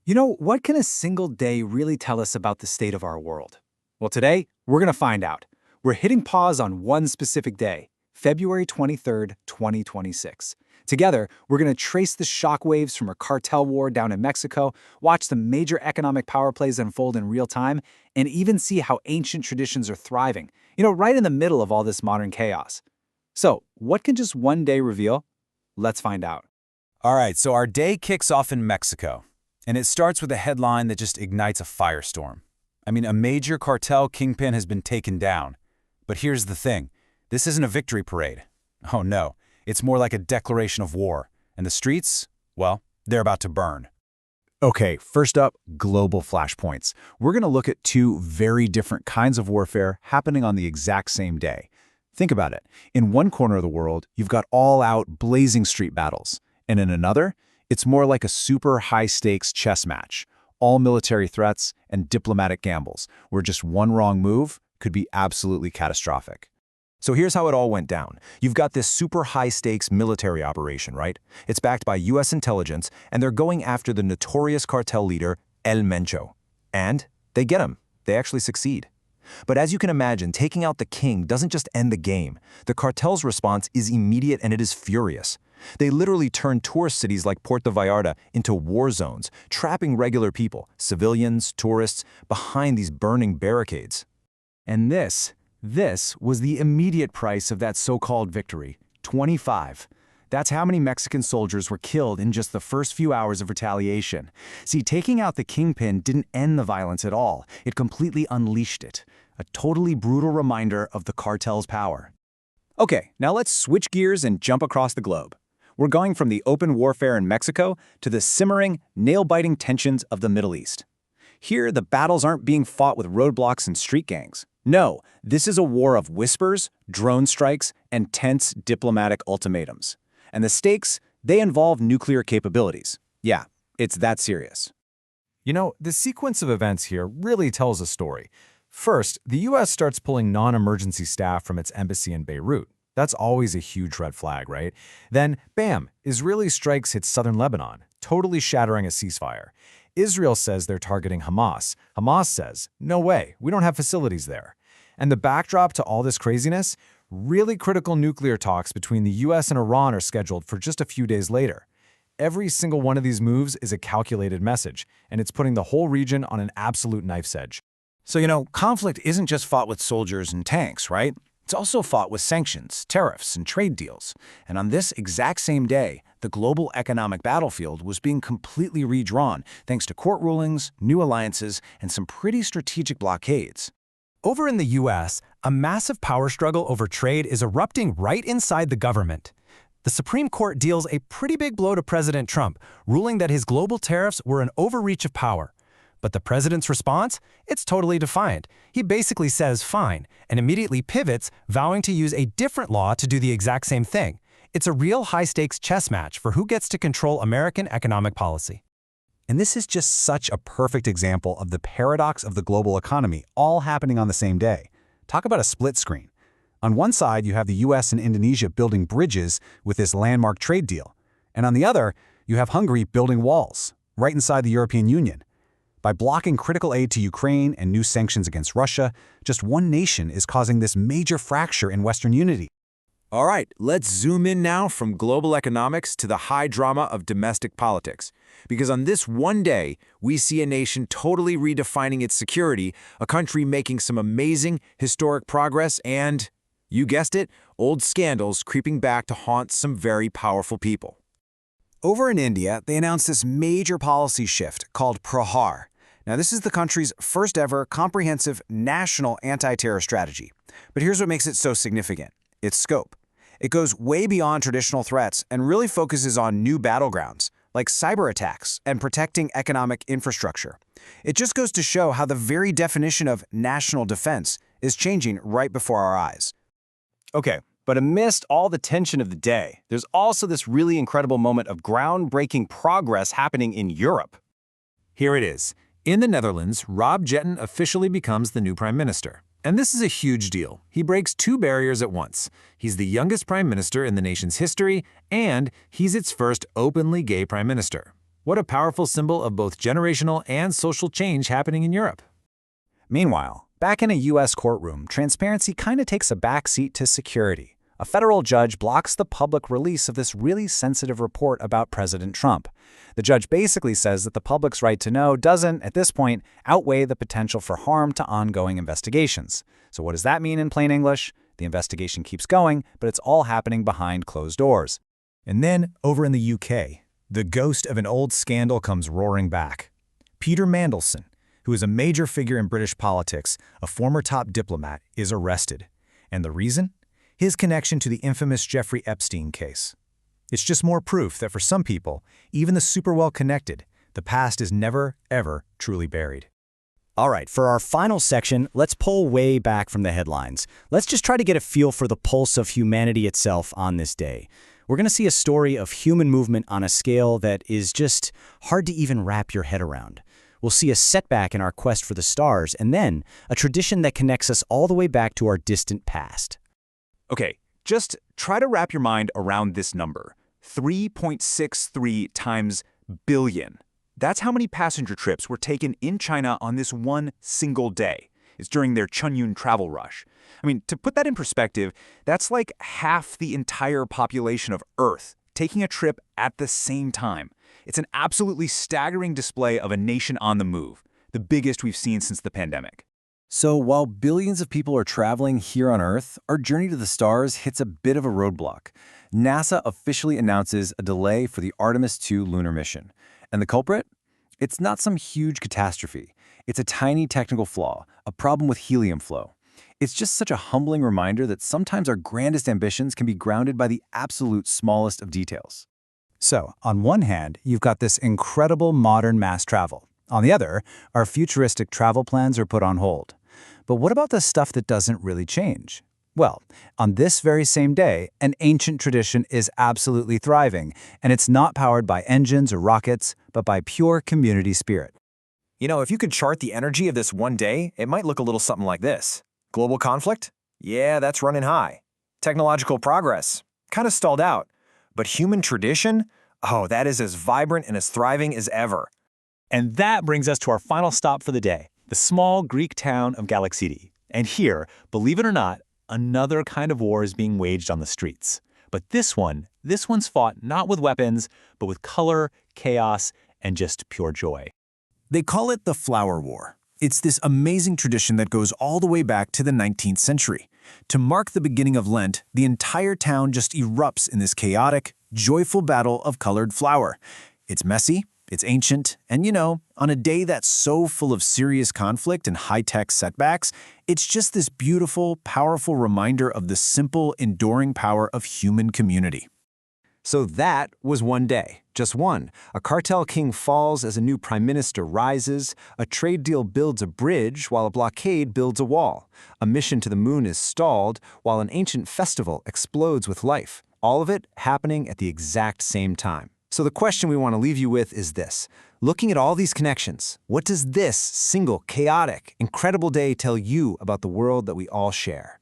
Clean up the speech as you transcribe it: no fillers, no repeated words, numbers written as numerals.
What can a single day really tell us about the state of our world? Well, today, we're going to find out. We're hitting pause on one specific day, February 23rd, 2026. Together, we're going to trace the shockwaves from a cartel war down in Mexico, watch the major economic power plays unfold in real time, and even see how ancient traditions are thriving, right in the middle of all this modern chaos. So, what can just one day reveal? Let's find out. All right, so our day kicks off in Mexico, and it starts with a headline that just ignites a firestorm. I mean, a major cartel kingpin has been taken down. But here's the thing. This isn't a victory parade. Oh no, it's more like a declaration of war. And the streets, well, they're about to burn. Okay, first up, global flashpoints. We're going to look at two very different kinds of warfare happening on the exact same day. Think about it. In one corner of the world, you've got all-out, blazing street battles. And in another, it's more like a super high-stakes chess match. All military threats and diplomatic gambles, where just one wrong move could be absolutely catastrophic. So here's how it all went down. You've got this super high-stakes military operation, right? It's backed by U.S. intelligence, and they're going after the notorious cartel leader, El Mencho. And they get him. They actually succeed. But as you can imagine, taking out the king doesn't just end the game. The cartel's response is immediate and it is furious. They literally turn tourist cities like Puerto Vallarta into war zones, trapping regular people, civilians, tourists, behind these burning barricades. And this was the immediate price of that so-called victory, 25. That's how many Mexican soldiers were killed in just the first few hours of retaliation. See, taking out the kingpin didn't end the violence at all. It completely unleashed it. A totally brutal reminder of the cartel's power. Okay, now let's switch gears and jump across the globe. We're going from the open warfare in Mexico to the simmering, nail-biting tensions of the Middle East. Here, the battles aren't being fought with roadblocks and street gangs. No, this is a war of whispers, drone strikes, and tense diplomatic ultimatums. And the stakes, they involve nuclear capabilities. Yeah, it's that serious. The sequence of events here really tells a story. First, the U.S. starts pulling non-emergency staff from its embassy in Beirut. That's always a huge red flag, right? Then, bam, Israeli strikes hit southern Lebanon, totally shattering a ceasefire. Israel says they're targeting Hamas. Hamas says, no way, we don't have facilities there. And the backdrop to all this craziness? Really critical nuclear talks between the U.S. and Iran are scheduled for just a few days later. Every single one of these moves is a calculated message, and it's putting the whole region on an absolute knife's edge. So, conflict isn't just fought with soldiers and tanks, right? It's also fought with sanctions, tariffs, and trade deals. And on this exact same day, the global economic battlefield was being completely redrawn thanks to court rulings, new alliances, and some pretty strategic blockades. Over in the U.S., a massive power struggle over trade is erupting right inside the government. The Supreme Court deals a pretty big blow to President Trump, ruling that his global tariffs were an overreach of power. But the president's response? It's totally defiant. He basically says fine, and immediately pivots, vowing to use a different law to do the exact same thing. It's a real high-stakes chess match for who gets to control American economic policy. And this is just such a perfect example of the paradox of the global economy, all happening on the same day. Talk about a split screen. On one side, you have the US and Indonesia building bridges with this landmark trade deal. And on the other, you have Hungary building walls, right inside the European Union. By blocking critical aid to Ukraine and new sanctions against Russia, just one nation is causing this major fracture in Western unity. All right, let's zoom in now from global economics to the high drama of domestic politics. Because on this one day, we see a nation totally redefining its security, a country making some amazing historic progress, and, you guessed it, old scandals creeping back to haunt some very powerful people. Over in India, they announced this major policy shift called Prahar. Now, this is the country's first ever comprehensive national anti-terror strategy. But here's what makes it so significant. Its scope. It goes way beyond traditional threats and really focuses on new battlegrounds, like cyber attacks and protecting economic infrastructure. It just goes to show how the very definition of national defense is changing right before our eyes. Okay, but amidst all the tension of the day, there's also this really incredible moment of groundbreaking progress happening in Europe. Here it is. In the Netherlands, Rob Jetten officially becomes the new prime minister. And this is a huge deal. He breaks two barriers at once. He's the youngest prime minister in the nation's history, and he's its first openly gay prime minister. What a powerful symbol of both generational and social change happening in Europe. Meanwhile, back in a U.S. courtroom, transparency kind of takes a backseat to security. A federal judge blocks the public release of this really sensitive report about President Trump. The judge basically says that the public's right to know doesn't, at this point, outweigh the potential for harm to ongoing investigations. So what does that mean in plain English? The investigation keeps going, but it's all happening behind closed doors. And then, over in the UK, the ghost of an old scandal comes roaring back. Peter Mandelson, who is a major figure in British politics, a former top diplomat, is arrested. And the reason? His connection to the infamous Jeffrey Epstein case. It's just more proof that for some people, even the super well-connected, the past is never, ever truly buried. All right, for our final section, let's pull way back from the headlines. Let's just try to get a feel for the pulse of humanity itself on this day. We're going to see a story of human movement on a scale that is just hard to even wrap your head around. We'll see a setback in our quest for the stars, and then a tradition that connects us all the way back to our distant past. Okay, just try to wrap your mind around this number. 3.63 times billion. That's how many passenger trips were taken in China on this one single day. It's during their Chunyun travel rush. I mean, to put that in perspective, that's like half the entire population of Earth taking a trip at the same time. It's an absolutely staggering display of a nation on the move, the biggest we've seen since the pandemic. So while billions of people are traveling here on Earth, our journey to the stars hits a bit of a roadblock. NASA officially announces a delay for the Artemis II lunar mission. And the culprit? It's not some huge catastrophe. It's a tiny technical flaw, a problem with helium flow. It's just such a humbling reminder that sometimes our grandest ambitions can be grounded by the absolute smallest of details. So, on one hand, you've got this incredible modern mass travel. On the other, our futuristic travel plans are put on hold. But what about the stuff that doesn't really change? Well, on this very same day, an ancient tradition is absolutely thriving, and it's not powered by engines or rockets, but by pure community spirit. You know, if you could chart the energy of this one day, it might look a little something like this. Global conflict? Yeah, that's running high. Technological progress? Kind of stalled out. But human tradition? Oh, that is as vibrant and as thriving as ever. And that brings us to our final stop for the day, the small Greek town of Galaxidi. And here, believe it or not, another kind of war is being waged on the streets. But this one's fought not with weapons, but with color, chaos, and just pure joy. They call it the Flower War. It's this amazing tradition that goes all the way back to the 19th century. To mark the beginning of Lent, the entire town just erupts in this chaotic, joyful battle of colored flour. It's messy, it's ancient, and on a day that's so full of serious conflict and high-tech setbacks, it's just this beautiful, powerful reminder of the simple, enduring power of human community. So that was one day, just one. A cartel king falls as a new prime minister rises, a trade deal builds a bridge while a blockade builds a wall. A mission to the moon is stalled while an ancient festival explodes with life. All of it happening at the exact same time. So the question we want to leave you with is this. Looking at all these connections, what does this single, chaotic, incredible day tell you about the world that we all share?